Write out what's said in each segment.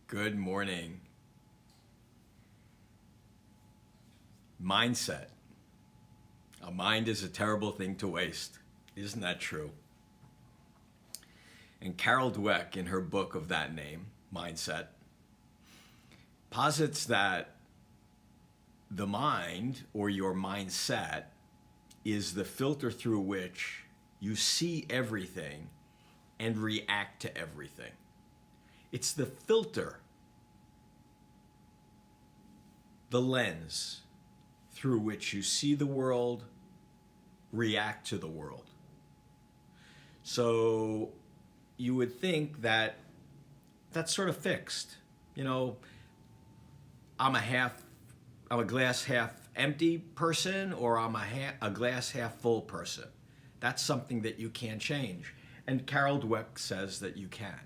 Good morning. Mindset. A mind is a terrible thing to waste. Isn't that true? And Carol Dweck, in her book of that name, Mindset, posits that the mind, or your mindset, is the filter through which you see everything and react to everything. It's the filter, the lens through which you see the world, react to the world. So you would think that that's sort of fixed. You know, I'm a glass half empty person, or I'm a glass half full person. That's something that you can't change. And Carol Dweck says that you can.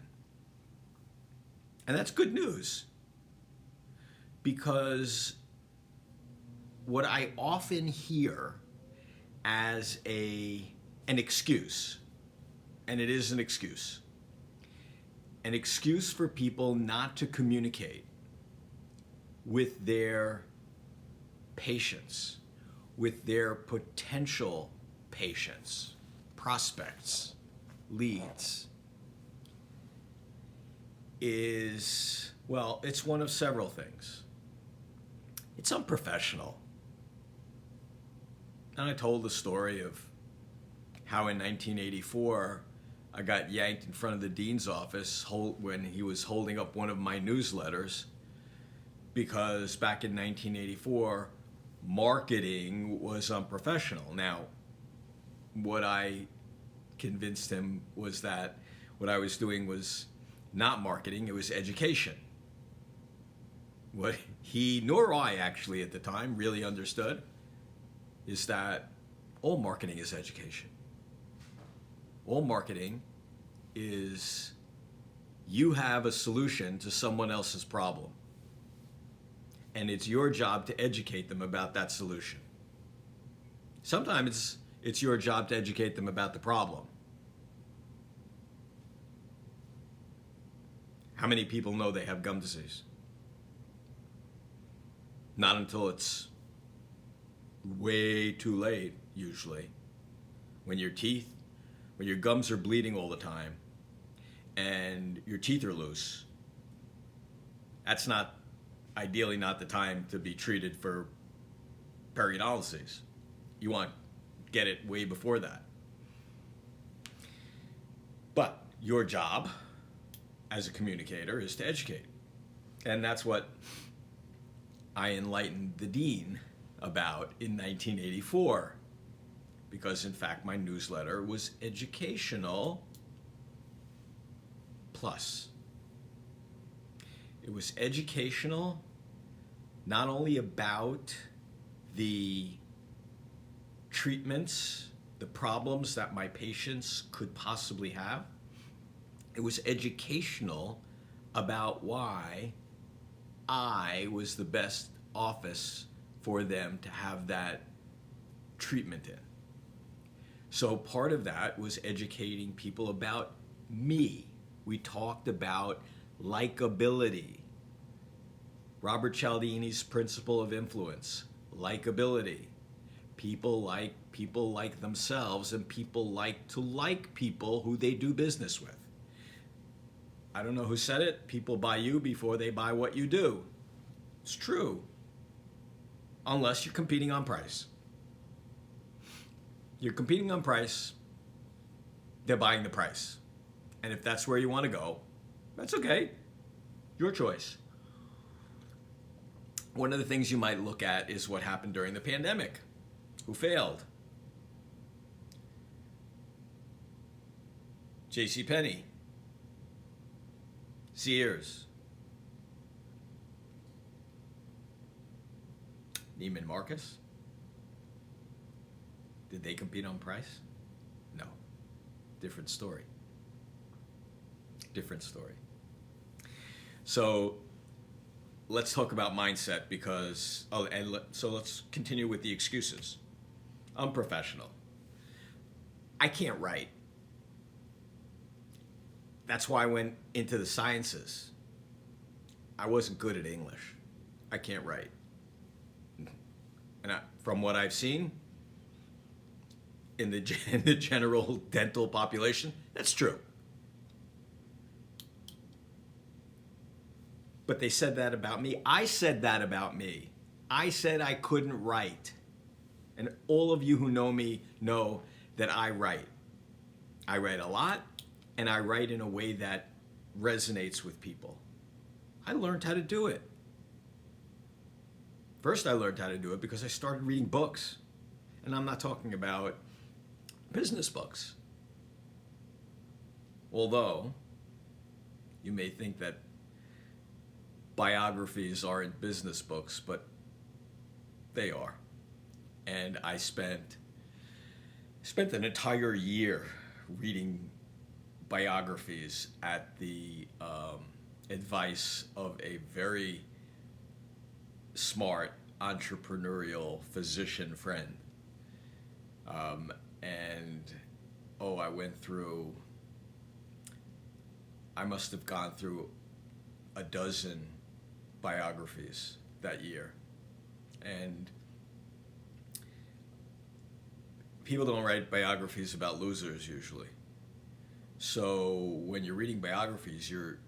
And that's good news, because what I often hear as an excuse, and it is an excuse for people not to communicate with their patients, with their potential patients, prospects, leads, is, well, it's one of several things. It's unprofessional. And I told the story of how in 1984 I got yanked in front of the dean's office when he was holding up one of my newsletters, because back in 1984 marketing was unprofessional. Now, what I convinced him was that what I was doing was not marketing, it was education. What he nor I actually at the time really understood is that all marketing is education. All marketing is you have a solution to someone else's problem, and it's your job to educate them about that solution. Sometimes it's your job to educate them about the problem. How many people know they have gum disease? Not until it's way too late, usually. When your gums are bleeding all the time and your teeth are loose, that's ideally not the time to be treated for periodontal. You want to get it way before that. But your job as a communicator is to educate. And that's what I enlightened the dean about in 1984. Because in fact my newsletter was educational plus. It was educational not only about the treatments, the problems that my patients could possibly have. It was educational about why I was the best office for them to have that treatment in. So part of that was educating people about me. We talked about likability. Robert Cialdini's principle of influence, likability. People like themselves, and people like to like people who they do business with. I don't know who said it. People buy you before they buy what you do. It's true. Unless you're competing on price. You're competing on price, they're buying the price. And if that's where you want to go, that's okay. Your choice. One of the things you might look at is what happened during the pandemic. Who failed? JCPenney, Sears, Neiman Marcus. Did they compete on price? No. Different story. Different story. So let's talk about mindset because, so let's continue with the excuses. Unprofessional. I can't write. That's why I went into the sciences. I wasn't good at English. I can't write. And from what I've seen in the, in the general dental population, that's true. But they said that about me. I said that about me. I said I couldn't write. And all of you who know me know that I write. I write a lot, and I write in a way that resonates with people. I learned how to do it. First, I learned how to do it because I started reading books. And I'm not talking about business books. Although, you may think that biographies aren't business books, but they are. And I spent an entire year reading biographies at the advice of a very smart entrepreneurial physician friend. I must have gone through a dozen biographies that year. And people don't write biographies about losers usually. So when you're reading biographies, you're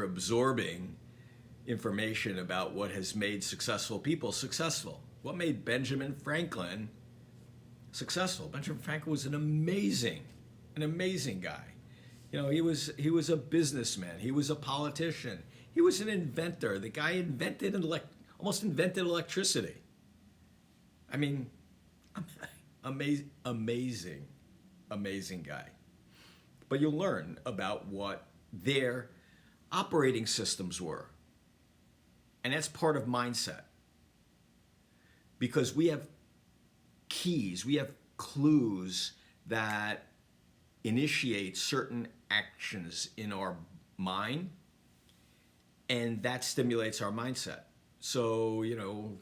absorbing information about what has made successful people successful. What made Benjamin Franklin successful? Benjamin Franklin was an amazing guy. You know, he was a businessman. He was a politician. He was an inventor. The guy almost invented electricity. I mean, amazing guy. But you'll learn about what their operating systems were. And that's part of mindset. Because we have keys, we have clues that initiate certain actions in our mind, and that stimulates our mindset. So, you know,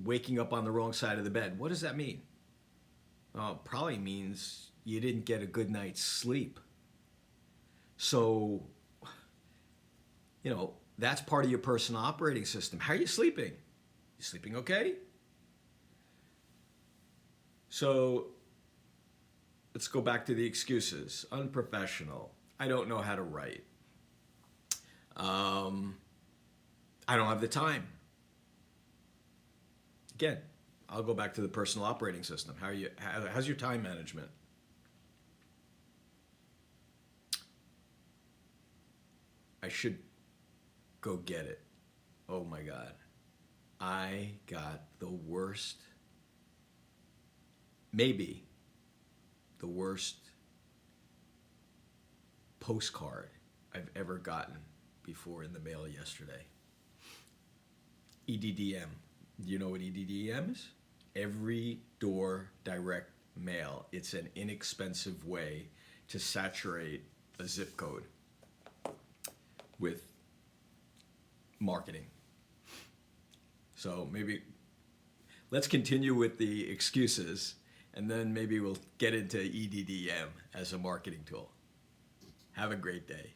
waking up on the wrong side of the bed, what does that mean? Well, it probably means you didn't get a good night's sleep. So, you know, that's part of your personal operating system. How are you sleeping? You sleeping okay? So, let's go back to the excuses. Unprofessional. I don't know how to write. I don't have the time. Again, I'll go back to the personal operating system. How's your time management? I should go get it. Oh my God. I got the worst, maybe the worst postcard I've ever gotten before in the mail yesterday. EDDM. Do you know what EDDM is? Every door direct mail. It's an inexpensive way to saturate a zip code with marketing. So maybe let's continue with the excuses, and then maybe we'll get into EDDM as a marketing tool. Have a great day.